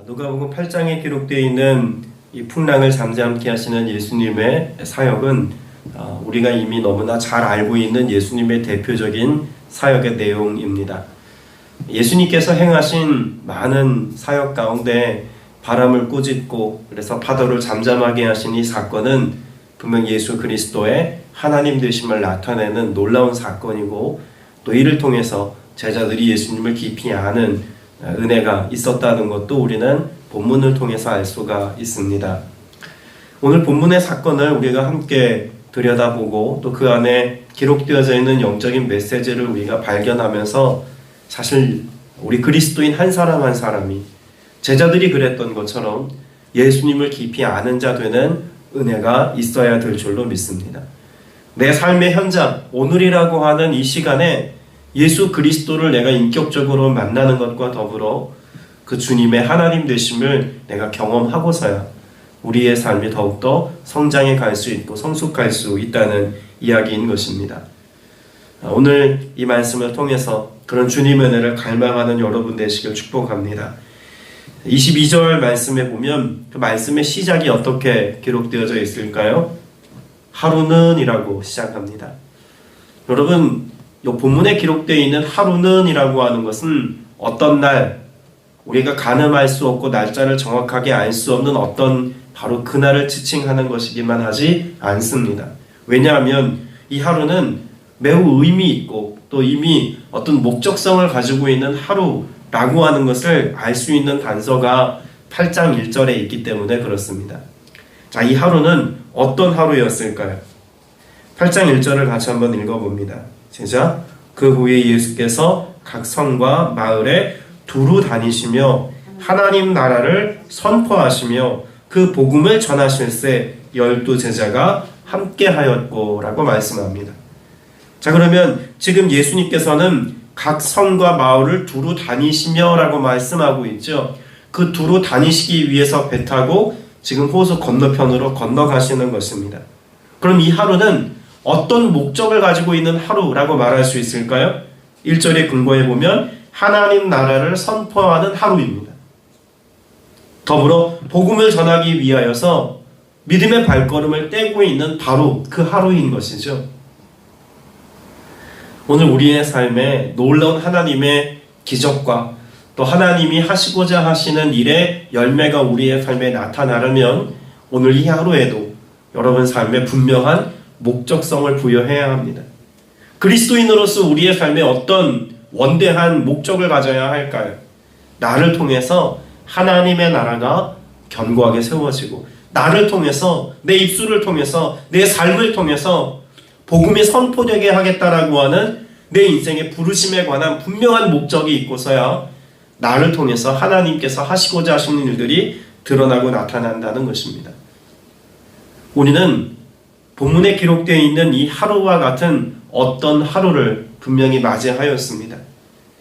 누가복음 8장에 기록되어 있는 이 풍랑을 잠잠케 하시는 예수님의 사역은 우리가 이미 너무나 잘 알고 있는 예수님의 대표적인 사역의 내용입니다. 예수님께서 행하신 많은 사역 가운데 바람을 꾸짖고 그래서 파도를 잠잠하게 하신 이 사건은 분명 예수 그리스도의 하나님 되심을 나타내는 놀라운 사건이고, 또 이를 통해서 제자들이 예수님을 깊이 아는 은혜가 있었다는 것도 우리는 본문을 통해서 알 수가 있습니다. 오늘 본문의 사건을 우리가 함께 들여다보고 또 그 안에 기록되어져 있는 영적인 메시지를 우리가 발견하면서, 사실 우리 그리스도인 한 사람 한 사람이 제자들이 그랬던 것처럼 예수님을 깊이 아는 자 되는 은혜가 있어야 될 줄로 믿습니다. 내 삶의 현장, 오늘이라고 하는 이 시간에 예수 그리스도를 내가 인격적으로 만나는 것과 더불어 그 주님의 하나님 되심을 내가 경험하고서야 우리의 삶이 더욱더 성장해 갈 수 있고 성숙할 수 있다는 이야기인 것입니다. 오늘 이 말씀을 통해서 그런 주님의 은혜를 갈망하는 여러분 되시길 축복합니다. 22절 말씀에 보면 그 말씀의 시작이 어떻게 기록되어져 있을까요? 하루는 이라고 시작합니다. 여러분, 이 본문에 기록되어 있는 하루는 이라고 하는 것은 어떤 날, 우리가 가늠할 수 없고 날짜를 정확하게 알 수 없는 어떤 바로 그날을 지칭하는 것이기만 하지 않습니다. 왜냐하면 이 하루는 매우 의미 있고 또 이미 어떤 목적성을 가지고 있는 하루라고 하는 것을 알 수 있는 단서가 8장 1절에 있기 때문에 그렇습니다. 자, 이 하루는 어떤 하루였을까요? 8장 1절을 같이 한번 읽어봅니다. 시작. 그 후에 예수께서 각 성과 마을에 두루 다니시며 하나님 나라를 선포하시며 그 복음을 전하실세 12 제자가 함께하였고 라고 말씀합니다. 자, 그러면 지금 예수님께서는 각 성과 마을을 두루 다니시며 라고 말씀하고 있죠. 그 두루 다니시기 위해서 배 타고 지금 호수 건너편으로 건너가시는 것입니다. 그럼 이 하루는 어떤 목적을 가지고 있는 하루라고 말할 수 있을까요? 1절에 근거해 보면 하나님 나라를 선포하는 하루입니다. 더불어 복음을 전하기 위하여서 믿음의 발걸음을 떼고 있는 바로 그 하루인 것이죠. 오늘 우리의 삶에 놀라운 하나님의 기적과 또 하나님이 하시고자 하시는 일의 열매가 우리의 삶에 나타나려면 오늘 이 하루에도 여러분 삶에 분명한 목적성을 부여해야 합니다. 그리스도인으로서 우리의 삶에 어떤 원대한 목적을 가져야 할까요? 나를 통해서 하나님의 나라가 견고하게 세워지고, 나를 통해서, 내 입술을 통해서, 내 삶을 통해서 복음이 선포되게 하겠다라고 하는 내 인생의 부르심에 관한 분명한 목적이 있고서야 나를 통해서 하나님께서 하시고자 하시는 일들이 드러나고 나타난다는 것입니다. 우리는 본문에 기록되어 있는 이 하루와 같은 어떤 하루를 분명히 맞이하였습니다.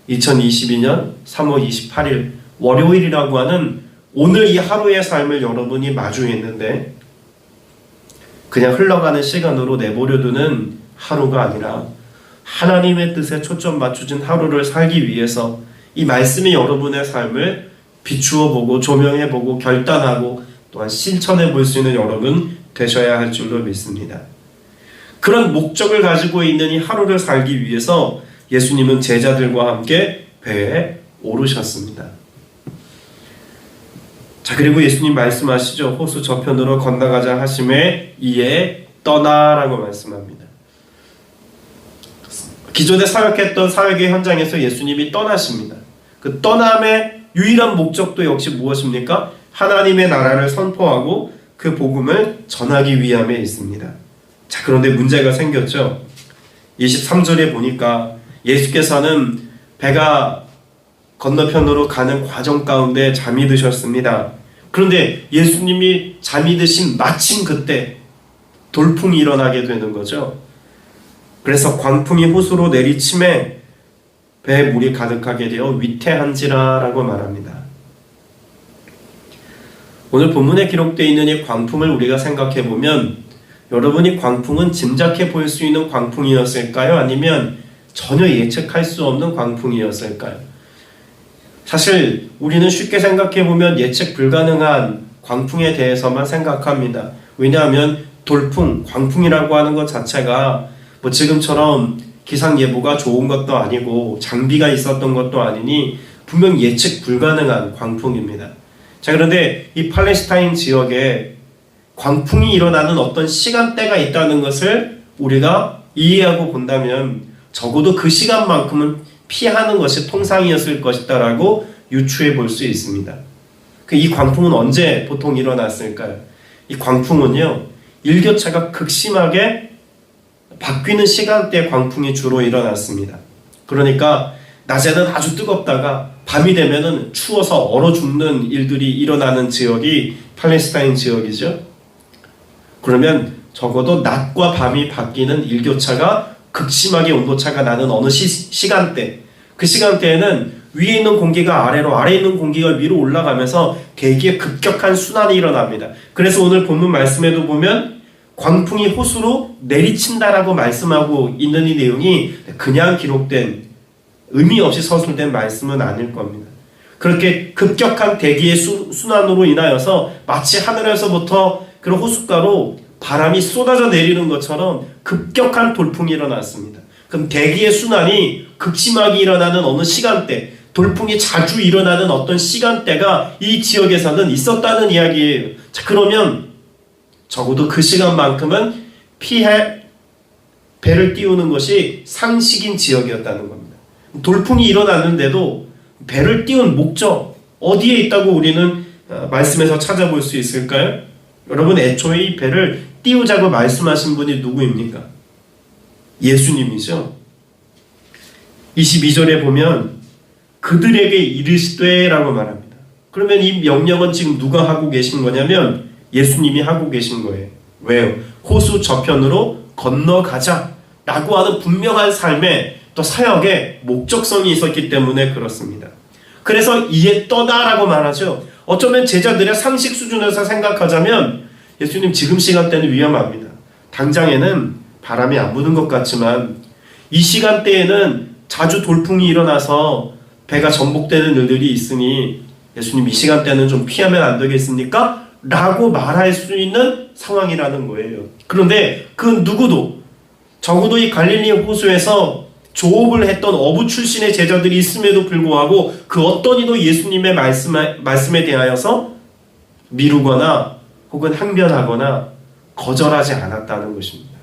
2022년 3월 28일 월요일이라고 하는 오늘 이 하루의 삶을 여러분이 마주했는데, 그냥 흘러가는 시간으로 내버려두는 하루가 아니라 하나님의 뜻에 초점 맞추진 하루를 살기 위해서 이 말씀이 여러분의 삶을 비추어 보고 조명해 보고 결단하고 또한 실천해 볼 수 있는 여러분 되셔야 할 줄로 믿습니다. 그런 목적을 가지고 있는 이 하루를 살기 위해서 예수님은 제자들과 함께 배에 오르셨습니다. 자, 그리고 예수님 말씀하시죠. 호수 저편으로 건너가자 하심에 이에 떠나라고 말씀합니다. 기존에 사역했던 사역의 현장에서 예수님이 떠나십니다. 그 떠남의 유일한 목적도 역시 무엇입니까? 하나님의 나라를 선포하고 그 복음을 전하기 위함에 있습니다. 자, 그런데 문제가 생겼죠. 23절에 보니까 예수께서는 배가 건너편으로 가는 과정 가운데 잠이 드셨습니다. 그런데 예수님이 잠이 드신 마침 그때 돌풍이 일어나게 되는 거죠. 그래서 광풍이 호수로 내리침에 배에 물이 가득하게 되어 위태한지라 라고 말합니다. 오늘 본문에 기록되어 있는 이 광풍을 우리가 생각해 보면, 여러분이 광풍은 짐작해 볼 수 있는 광풍이었을까요? 아니면 전혀 예측할 수 없는 광풍이었을까요? 사실 우리는 쉽게 생각해보면 예측 불가능한 광풍에 대해서만 생각합니다. 왜냐하면 돌풍, 광풍이라고 하는 것 자체가 뭐 지금처럼 기상예보가 좋은 것도 아니고 장비가 있었던 것도 아니니 분명 예측 불가능한 광풍입니다. 자, 그런데 이 팔레스타인 지역에 광풍이 일어나는 어떤 시간대가 있다는 것을 우리가 이해하고 본다면 적어도 그 시간만큼은 피하는 것이 통상이었을 것이다라고 유추해 볼 수 있습니다. 이 광풍은 언제 보통 일어났을까요? 이 광풍은요, 일교차가 극심하게 바뀌는 시간대에 광풍이 주로 일어났습니다. 그러니까 낮에는 아주 뜨겁다가 밤이 되면은 추워서 얼어 죽는 일들이 일어나는 지역이 팔레스타인 지역이죠. 그러면 적어도 낮과 밤이 바뀌는 일교차가 극심하게 온도차가 나는 어느 시간대, 그 시간대에는 위에 있는 공기가 아래로, 아래에 있는 공기가 위로 올라가면서 대기에 급격한 순환이 일어납니다. 그래서 오늘 본문 말씀에도 보면 광풍이 호수로 내리친다라고 말씀하고 있는 이 내용이 그냥 기록된, 의미 없이 서술된 말씀은 아닐 겁니다. 그렇게 급격한 대기의 순환으로 인하여서 마치 하늘에서부터 그런 호숫가로 바람이 쏟아져 내리는 것처럼 급격한 돌풍이 일어났습니다. 그럼 대기의 순환이 극심하게 일어나는 어느 시간대, 돌풍이 자주 일어나는 어떤 시간대가 이 지역에서는 있었다는 이야기예요. 자, 그러면 적어도 그 시간만큼은 피해 배를 띄우는 것이 상식인 지역이었다는 겁니다. 돌풍이 일어났는데도 배를 띄운 목적 어디에 있다고 우리는 말씀에서 찾아볼 수 있을까요? 여러분, 애초에 이 배를 띄우자고 말씀하신 분이 누구입니까? 예수님이죠. 22절에 보면 그들에게 이르시되 라고 말합니다. 그러면 이 명령은 지금 누가 하고 계신 거냐면 예수님이 하고 계신 거예요. 왜요? 호수 저편으로 건너가자 라고 하는 분명한 삶에 또 사역에 목적성이 있었기 때문에 그렇습니다. 그래서 이에 떠다라고 말하죠. 어쩌면 제자들의 상식 수준에서 생각하자면 예수님 지금 시간대는 위험합니다. 당장에는 바람이 안 부는 것 같지만 이 시간대에는 자주 돌풍이 일어나서 배가 전복되는 일들이 있으니 예수님 이 시간대는 좀 피하면 안 되겠습니까? 라고 말할 수 있는 상황이라는 거예요. 그런데 그 누구도, 적어도 이 갈릴리 호수에서 조업을 했던 어부 출신의 제자들이 있음에도 불구하고 그 어떤 이도 예수님의 말씀에 대하여서 미루거나 혹은 항변하거나 거절하지 않았다는 것입니다.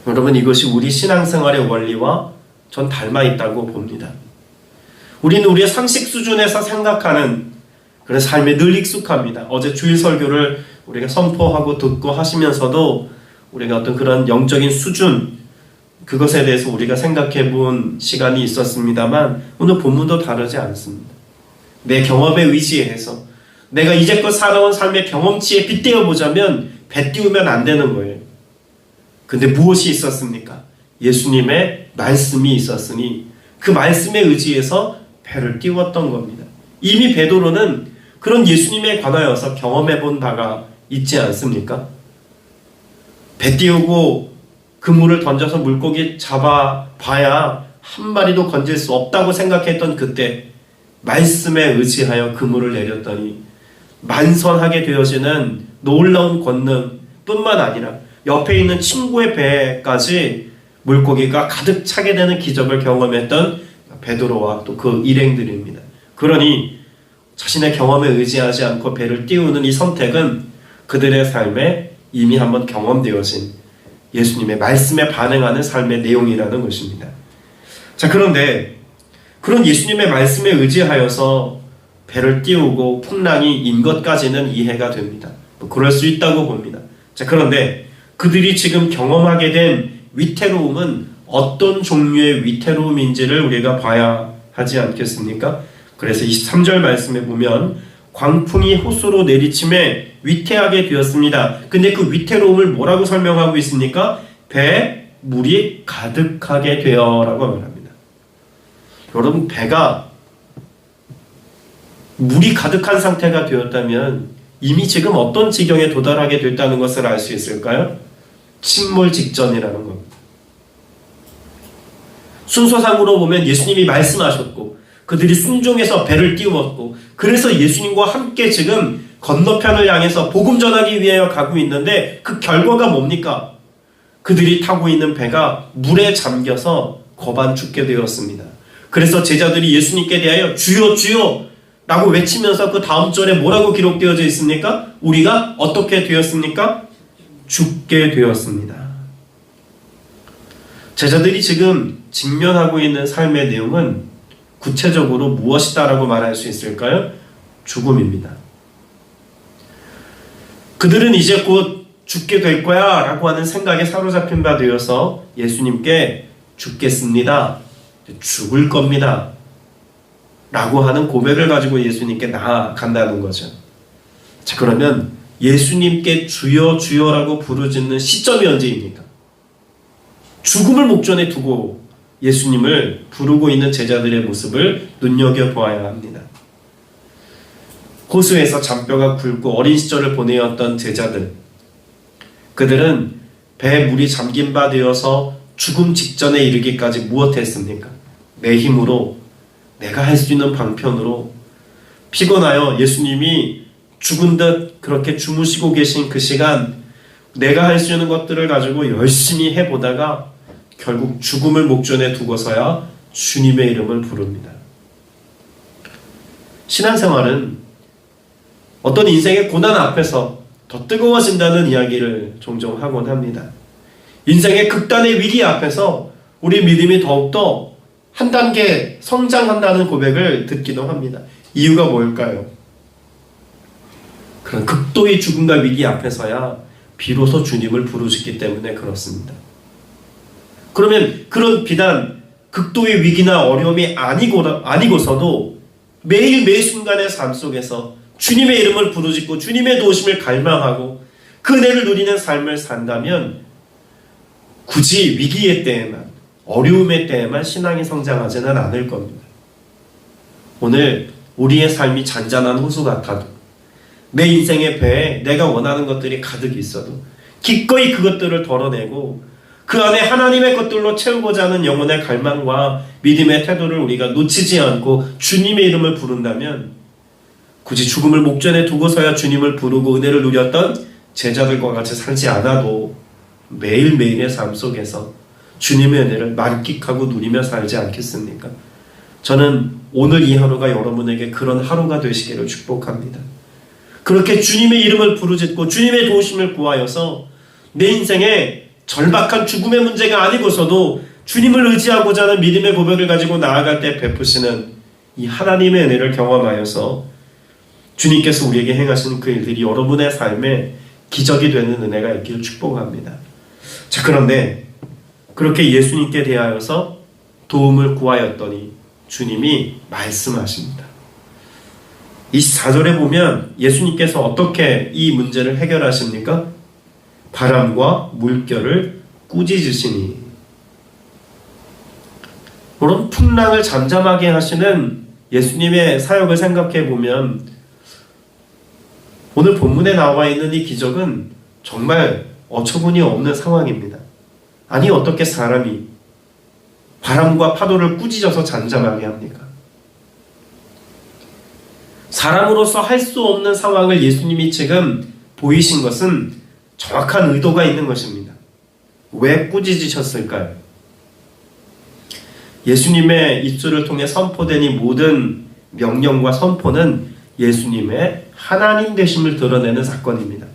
여러분, 이것이 우리 신앙생활의 원리와 전 닮아 있다고 봅니다. 우리는 우리의 상식 수준에서 생각하는 그런 삶에 늘 익숙합니다. 어제 주일 설교를 우리가 선포하고 듣고 하시면서도 우리가 어떤 그런 영적인 수준, 그것에 대해서 우리가 생각해 본 시간이 있었습니다만 오늘 본문도 다르지 않습니다. 내 경험에 의지해서 내가 이제껏 살아온 삶의 경험치에 빗대어 보자면 배 띄우면 안 되는 거예요. 근데 무엇이 있었습니까? 예수님의 말씀이 있었으니 그 말씀에 의지해서 배를 띄웠던 겁니다. 이미 베드로는 그런 예수님에 관하여서 경험해 본 바가 있지 않습니까? 배 띄우고 그물을 던져서 물고기 잡아봐야 한 마리도 건질 수 없다고 생각했던 그때 말씀에 의지하여 그물을 내렸더니 만선하게 되어지는 놀라운 권능 뿐만 아니라 옆에 있는 친구의 배까지 물고기가 가득 차게 되는 기적을 경험했던 베드로와 또 그 일행들입니다. 그러니 자신의 경험에 의지하지 않고 배를 띄우는 이 선택은 그들의 삶에 이미 한번 경험되어진 예수님의 말씀에 반응하는 삶의 내용이라는 것입니다. 자, 그런데 그런 예수님의 말씀에 의지하여서 배를 띄우고 풍랑이 인 것까지는 이해가 됩니다. 그럴 수 있다고 봅니다. 자, 그런데 그들이 지금 경험하게 된 위태로움은 어떤 종류의 위태로움인지를 우리가 봐야 하지 않겠습니까? 그래서 23절 말씀에 보면 광풍이 호수로 내리침에 위태하게 되었습니다. 근데 그 위태로움을 뭐라고 설명하고 있습니까? 배에 물이 가득하게 되어라고 말합니다. 여러분, 배가 물이 가득한 상태가 되었다면 이미 지금 어떤 지경에 도달하게 됐다는 것을 알 수 있을까요? 침몰 직전이라는 겁니다. 순서상으로 보면 예수님이 말씀하셨고 그들이 순종해서 배를 띄웠고, 그래서 예수님과 함께 지금 건너편을 향해서 복음 전하기 위하여 가고 있는데, 그 결과가 뭡니까? 그들이 타고 있는 배가 물에 잠겨서 거반 죽게 되었습니다. 그래서 제자들이 예수님께 대하여 주여 주여 라고 외치면서 그 다음 절에 뭐라고 기록되어져 있습니까? 우리가 어떻게 되었습니까? 죽게 되었습니다. 제자들이 지금 직면하고 있는 삶의 내용은 구체적으로 무엇이다라고 말할 수 있을까요? 죽음입니다. 그들은 이제 곧 죽게 될 거야 라고 하는 생각에 사로잡힌 바 되어서 예수님께 죽겠습니다, 죽을 겁니다 라고 하는 고백을 가지고 예수님께 나아간다는 거죠. 자, 그러면 예수님께 주여 주여라고 부르짖는 시점이 언제입니까? 죽음을 목전에 두고 예수님을 부르고 있는 제자들의 모습을 눈여겨보아야 합니다. 호수에서 잔뼈가 굵고 어린 시절을 보내었던 제자들, 그들은 배에 물이 잠긴 바 되어서 죽음 직전에 이르기까지 무엇했습니까? 내 힘으로, 내가 할 수 있는 방편으로 피곤하여 예수님이 죽은 듯 그렇게 주무시고 계신 그 시간, 내가 할 수 있는 것들을 가지고 열심히 해보다가 결국 죽음을 목전에 두고서야 주님의 이름을 부릅니다. 신앙생활은 어떤 인생의 고난 앞에서 더 뜨거워진다는 이야기를 종종 하곤 합니다. 인생의 극단의 위기 앞에서 우리 믿음이 더욱더 한 단계 성장한다는 고백을 듣기도 합니다. 이유가 뭘까요? 그런 극도의 죽음과 위기 앞에서야 비로소 주님을 부르짖기 때문에 그렇습니다. 그러면 그런 비단 극도의 위기나 어려움이 아니고서도 매일 매 순간의 삶 속에서 주님의 이름을 부르짖고 주님의 도우심을 갈망하고 그 은혜를 누리는 삶을 산다면 굳이 위기의 때에만, 어려움의 때에만 신앙이 성장하지는 않을 겁니다. 오늘 우리의 삶이 잔잔한 호수 같아도, 내 인생의 배에 내가 원하는 것들이 가득 있어도 기꺼이 그것들을 덜어내고 그 안에 하나님의 것들로 채우고자 하는 영혼의 갈망과 믿음의 태도를 우리가 놓치지 않고 주님의 이름을 부른다면, 굳이 죽음을 목전에 두고서야 주님을 부르고 은혜를 누렸던 제자들과 같이 살지 않아도 매일매일의 삶 속에서 주님의 은혜를 만끽하고 누리며 살지 않겠습니까? 저는 오늘 이 하루가 여러분에게 그런 하루가 되시기를 축복합니다. 그렇게 주님의 이름을 부르짖고 주님의 도우심을 구하여서 내 인생에 절박한 죽음의 문제가 아니고서도 주님을 의지하고자 하는 믿음의 고백을 가지고 나아갈 때 베푸시는 이 하나님의 은혜를 경험하여서 주님께서 우리에게 행하시는 그 일들이 여러분의 삶에 기적이 되는 은혜가 있기를 축복합니다. 자, 그런데 그렇게 예수님께 대하여서 도움을 구하였더니 주님이 말씀하십니다. 24절에 보면 예수님께서 어떻게 이 문제를 해결하십니까? 바람과 물결을 꾸짖으시니. 물론 풍랑을 잠잠하게 하시는 예수님의 사역을 생각해 보면 오늘 본문에 나와 있는 이 기적은 정말 어처구니 없는 상황입니다. 아니, 어떻게 사람이 바람과 파도를 꾸짖어서 잠잠하게 합니까? 사람으로서 할 수 없는 상황을 예수님이 지금 보이신 것은 정확한 의도가 있는 것입니다. 왜 꾸짖으셨을까요? 예수님의 입술을 통해 선포된 이 모든 명령과 선포는 예수님의 하나님 되심을 드러내는 사건입니다.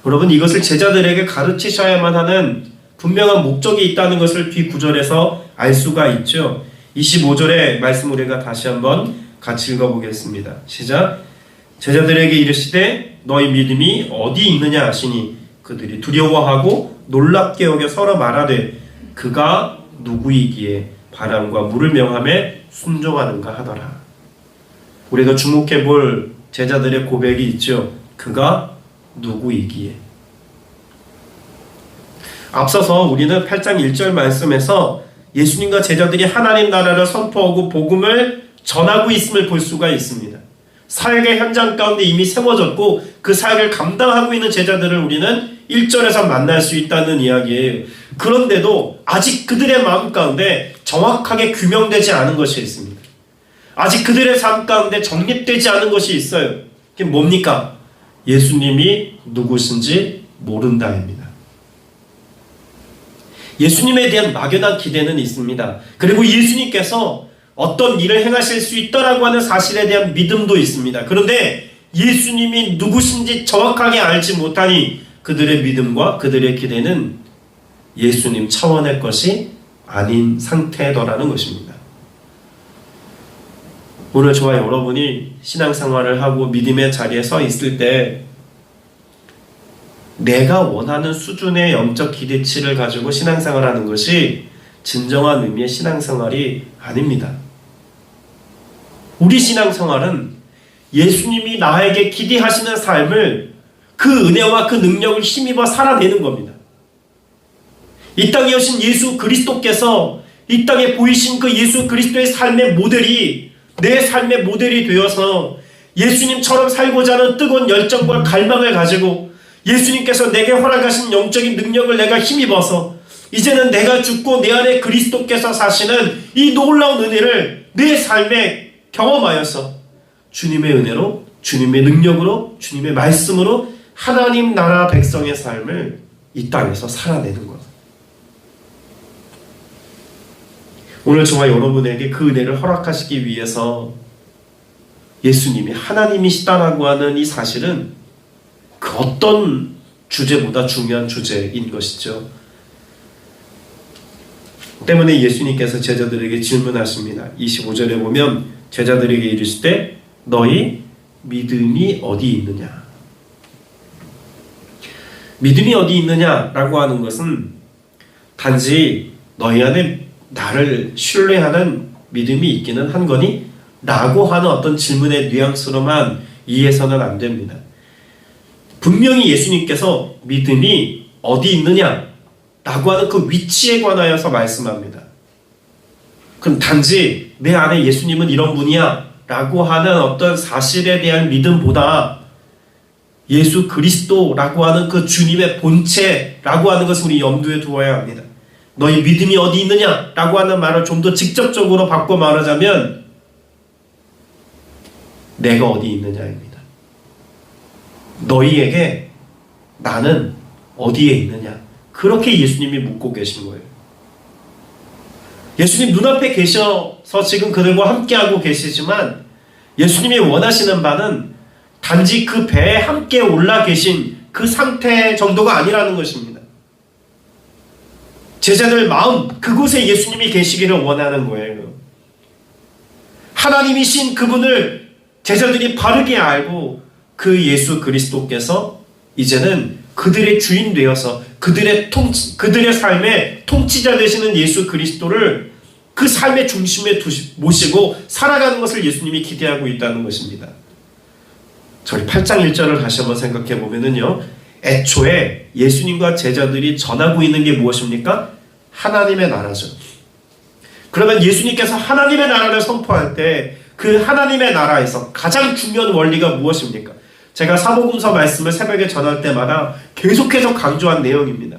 여러분, 이것을 제자들에게 가르치셔야만 하는 분명한 목적이 있다는 것을 뒤 구절에서 알 수가 있죠. 25절의 말씀 우리가 다시 한번 같이 읽어보겠습니다. 시작. 제자들에게 이르시되 너희 믿음이 어디 있느냐 하시니 그들이 두려워하고 놀랍게 여겨 서로 말하되 그가 누구이기에 바람과 물을 명함에 순종하는가 하더라. 우리가 주목해 볼 제자들의 고백이 있죠. 그가 누구이기에. 앞서서 우리는 8장 1절 말씀에서 예수님과 제자들이 하나님 나라를 선포하고 복음을 전하고 있음을 볼 수가 있습니다. 사역의 현장 가운데 이미 세워졌고 그 사역을 감당하고 있는 제자들을 우리는 1절에서 만날 수 있다는 이야기예요. 그런데도 아직 그들의 마음 가운데 정확하게 규명되지 않은 것이 있습니다. 아직 그들의 삶 가운데 정립되지 않은 것이 있어요. 그게 뭡니까? 예수님이 누구신지 모른다입니다. 예수님에 대한 막연한 기대는 있습니다. 그리고 예수님께서 어떤 일을 행하실 수 있다라고 하는 사실에 대한 믿음도 있습니다. 그런데 예수님이 누구신지 정확하게 알지 못하니 그들의 믿음과 그들의 기대는 예수님 차원의 것이 아닌 상태더라는 것입니다. 오늘 저와 여러분이 신앙생활을 하고 믿음의 자리에 서 있을 때 내가 원하는 수준의 영적 기대치를 가지고 신앙생활하는 것이 진정한 의미의 신앙생활이 아닙니다. 우리 신앙생활은 예수님이 나에게 기대하시는 삶을 그 은혜와 그 능력을 힘입어 살아내는 겁니다. 이 땅에 오신 예수 그리스도께서 이 땅에 보이신 그 예수 그리스도의 삶의 모델이 내 삶의 모델이 되어서 예수님처럼 살고자 하는 뜨거운 열정과 갈망을 가지고 예수님께서 내게 허락하신 영적인 능력을 내가 힘입어서 이제는 내가 죽고 내 안에 그리스도께서 사시는 이 놀라운 은혜를 내 삶에 경험하여서 주님의 은혜로, 주님의 능력으로, 주님의 말씀으로 하나님 나라 백성의 삶을 이 땅에서 살아내는 것. 오늘 저와 여러분에게 그 은혜를 허락하시기 위해서 예수님이 하나님이시다라고 하는 이 사실은 그 어떤 주제보다 중요한 주제인 것이죠. 때문에 예수님께서 제자들에게 질문하십니다. 25절에 보면 제자들에게 이르시되 너희 믿음이 어디 있느냐? 믿음이 어디 있느냐라고 하는 것은 단지 너희 안에 나를 신뢰하는 믿음이 있기는 한 거니? 라고 하는 어떤 질문의 뉘앙스로만 이해해서는 안 됩니다. 분명히 예수님께서 믿음이 어디 있느냐? 라고 하는 그 위치에 관하여서 말씀합니다. 그럼 단지 내 안에 예수님은 이런 분이야 라고 하는 어떤 사실에 대한 믿음보다 예수 그리스도라고 하는 그 주님의 본체라고 하는 것을 우리 염두에 두어야 합니다. 너희 믿음이 어디 있느냐? 라고 하는 말을 좀 더 직접적으로 바꿔 말하자면 내가 어디 있느냐입니다. 너희에게 나는 어디에 있느냐? 그렇게 예수님이 묻고 계신 거예요. 예수님 눈앞에 계셔서 지금 그들과 함께하고 계시지만 예수님이 원하시는 바는 단지 그 배에 함께 올라 계신 그 상태 정도가 아니라는 것입니다. 제자들 마음 그곳에 예수님이 계시기를 원하는 거예요. 하나님이신 그분을 제자들이 바르게 알고 그 예수 그리스도께서 이제는 그들의 주인 되어서 그들의 삶의 통치자 되시는 예수 그리스도를 그 삶의 중심에 모시고 살아가는 것을 예수님이 기대하고 있다는 것입니다. 저희 8장 1절을 다시 한번 생각해 보면은요, 애초에 예수님과 제자들이 전하고 있는 게 무엇입니까? 하나님의 나라죠. 그러면 예수님께서 하나님의 나라를 선포할 때 그 하나님의 나라에서 가장 중요한 원리가 무엇입니까? 제가 사복음서 말씀을 새벽에 전할 때마다 계속해서 강조한 내용입니다.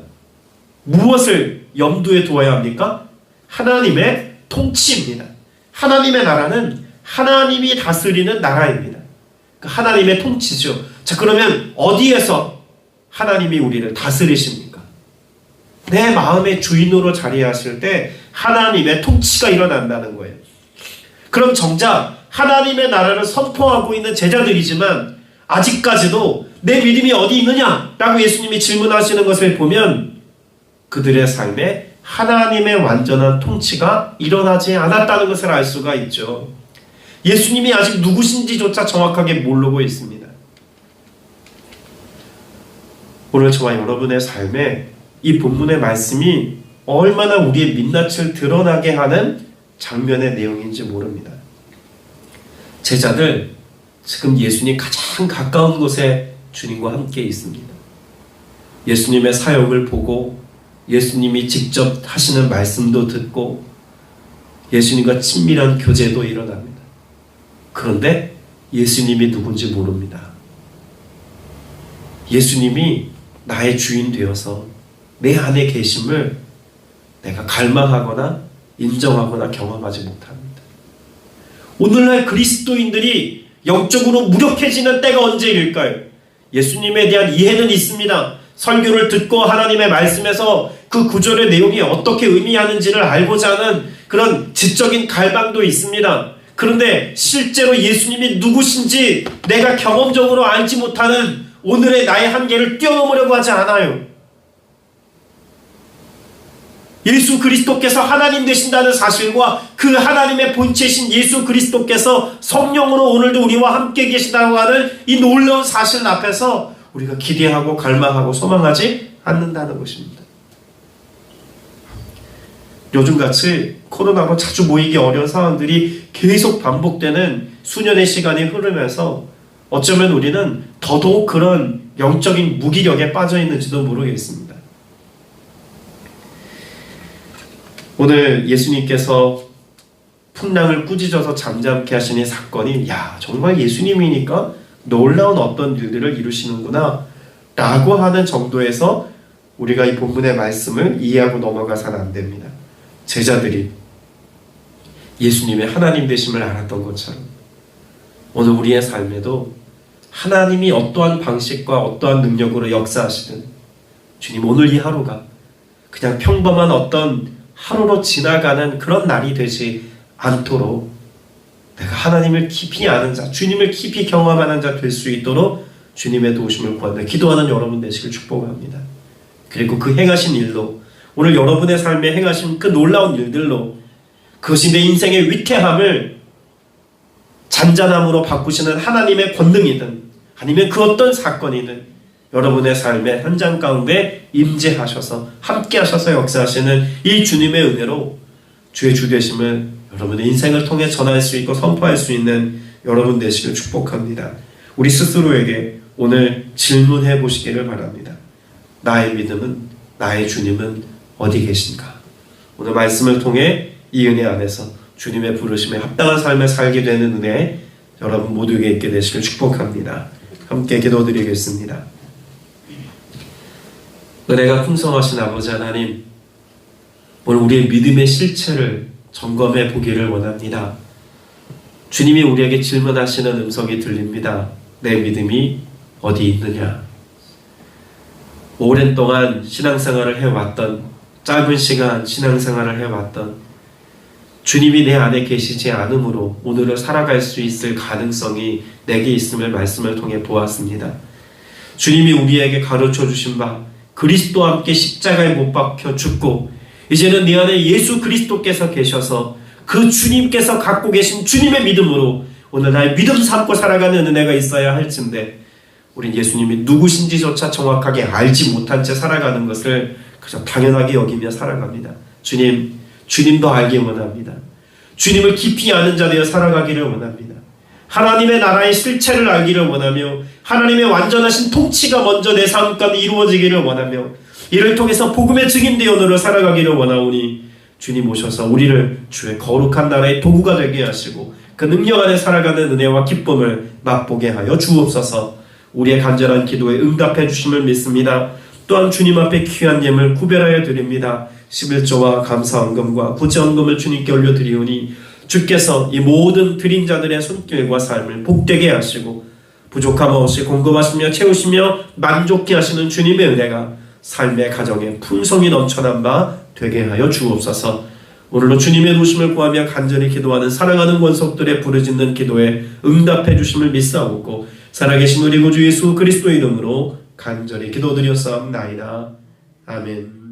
무엇을 염두에 두어야 합니까? 하나님의 통치입니다. 하나님의 나라는 하나님이 다스리는 나라입니다. 하나님의 통치죠. 자, 그러면 어디에서 하나님이 우리를 다스리십니까? 내 마음의 주인으로 자리하실 때 하나님의 통치가 일어난다는 거예요. 그럼 정작 하나님의 나라를 선포하고 있는 제자들이지만 아직까지도 내 믿음이 어디 있느냐? 라고 예수님이 질문하시는 것을 보면 그들의 삶에 하나님의 완전한 통치가 일어나지 않았다는 것을 알 수가 있죠. 예수님이 아직 누구신지조차 정확하게 모르고 있습니다. 오늘 저와 여러분의 삶에 이 본문의 말씀이 얼마나 우리의 민낯을 드러나게 하는 장면의 내용인지 모릅니다. 제자들 지금 예수님 가장 가까운 곳에 주님과 함께 있습니다. 예수님의 사역을 보고 예수님이 직접 하시는 말씀도 듣고 예수님과 친밀한 교제도 일어납니다. 그런데 예수님이 누군지 모릅니다. 예수님이 나의 주인 되어서 내 안에 계심을 내가 갈망하거나 인정하거나 경험하지 못합니다. 오늘날 그리스도인들이 영적으로 무력해지는 때가 언제일까요? 예수님에 대한 이해는 있습니다. 설교를 듣고 하나님의 말씀에서 그 구절의 내용이 어떻게 의미하는지를 알고자 하는 그런 지적인 갈망도 있습니다. 그런데 실제로 예수님이 누구신지 내가 경험적으로 알지 못하는 오늘의 나의 한계를 뛰어넘으려고 하지 않아요. 예수 그리스도께서 하나님 되신다는 사실과 그 하나님의 본체신 예수 그리스도께서 성령으로 오늘도 우리와 함께 계시다고 하는 이 놀라운 사실 앞에서 우리가 기대하고 갈망하고 소망하지 않는다는 것입니다. 요즘같이 코로나로 자주 모이기 어려운 상황들이 계속 반복되는 수년의 시간이 흐르면서 어쩌면 우리는 더더욱 그런 영적인 무기력에 빠져 있는지도 모르겠습니다. 오늘 예수님께서 풍랑을 꾸짖어서 잠잠케 하신 이 사건이 정말 예수님이니까 놀라운 어떤 일들을 이루시는구나 라고 하는 정도에서 우리가 이 본문의 말씀을 이해하고 넘어가서는 안 됩니다. 제자들이 예수님의 하나님 되심을 알았던 것처럼 오늘 우리의 삶에도 하나님이 어떠한 방식과 어떠한 능력으로 역사하시든 주님 오늘 이 하루가 그냥 평범한 어떤 하루로 지나가는 그런 날이 되지 않도록 내가 하나님을 깊이 아는 자, 주님을 깊이 경험하는 자 될 수 있도록 주님의 도우심을 구하며 기도하는 여러분 되시길 축복합니다. 그리고 그 행하신 일로 오늘 여러분의 삶에 행하신 그 놀라운 일들로 그것이 내 인생의 위태함을 잔잔함으로 바꾸시는 하나님의 권능이든 아니면 그 어떤 사건이든 여러분의 삶의 현장 가운데 임재하셔서 함께 하셔서 역사하시는 이 주님의 은혜로 주의 주되심을 여러분의 인생을 통해 전할 수 있고 선포할 수 있는 여러분 되시길 축복합니다. 우리 스스로에게 오늘 질문해 보시기를 바랍니다. 나의 믿음은, 나의 주님은 어디 계신가? 오늘 말씀을 통해 이 은혜 안에서 주님의 부르심에 합당한 삶을 살게 되는 은혜 여러분 모두에게 있게 되시길 축복합니다. 함께 기도드리겠습니다. 은혜가 풍성하신 아버지 하나님, 오늘 우리의 믿음의 실체를 점검해 보기를 원합니다. 주님이 우리에게 질문하시는 음성이 들립니다. 내 믿음이 어디 있느냐? 오랜 동안 신앙생활을 해왔던, 짧은 시간 신앙생활을 해왔던 주님이 내 안에 계시지 않으므로 오늘을 살아갈 수 있을 가능성이 내게 있음을 말씀을 통해 보았습니다. 주님이 우리에게 가르쳐 주신 바 그리스도와 함께 십자가에 못 박혀 죽고 이제는 내 안에 예수 그리스도께서 계셔서 그 주님께서 갖고 계신 주님의 믿음으로 오늘 나의 믿음 삼고 살아가는 은혜가 있어야 할진데 우린 예수님이 누구신지조차 정확하게 알지 못한 채 살아가는 것을 그저 당연하게 여기며 살아갑니다. 주님도 알기 원합니다. 주님을 깊이 아는 자 되어 살아가기를 원합니다. 하나님의 나라의 실체를 알기를 원하며 하나님의 완전하신 통치가 먼저 내 삶 가운데 이루어지기를 원하며 이를 통해서 복음의 증인되어 오늘을 살아가기를 원하오니 주님 오셔서 우리를 주의 거룩한 나라의 도구가 되게 하시고 그 능력 안에 살아가는 은혜와 기쁨을 맛보게 하여 주옵소서. 우리의 간절한 기도에 응답해 주심을 믿습니다. 또한 주님 앞에 귀한 예물 구별하여 드립니다. 11조와 감사헌금과 구제헌금을 주님께 올려드리오니 주께서 이 모든 드린 자들의 손길과 삶을 복되게 하시고 부족함 없이 공급하시며 채우시며 만족케 하시는 주님의 은혜가 삶의 가정에 풍성이 넘쳐난 바 되게 하여 주옵소서. 오늘도 주님의 도우심을 구하며 간절히 기도하는 사랑하는 권속들의 부르짖는 기도에 응답해 주심을 믿사오고 살아계신 우리 구주 예수 그리스도 이름으로 간절히 기도드렸사옵나이다. 아멘.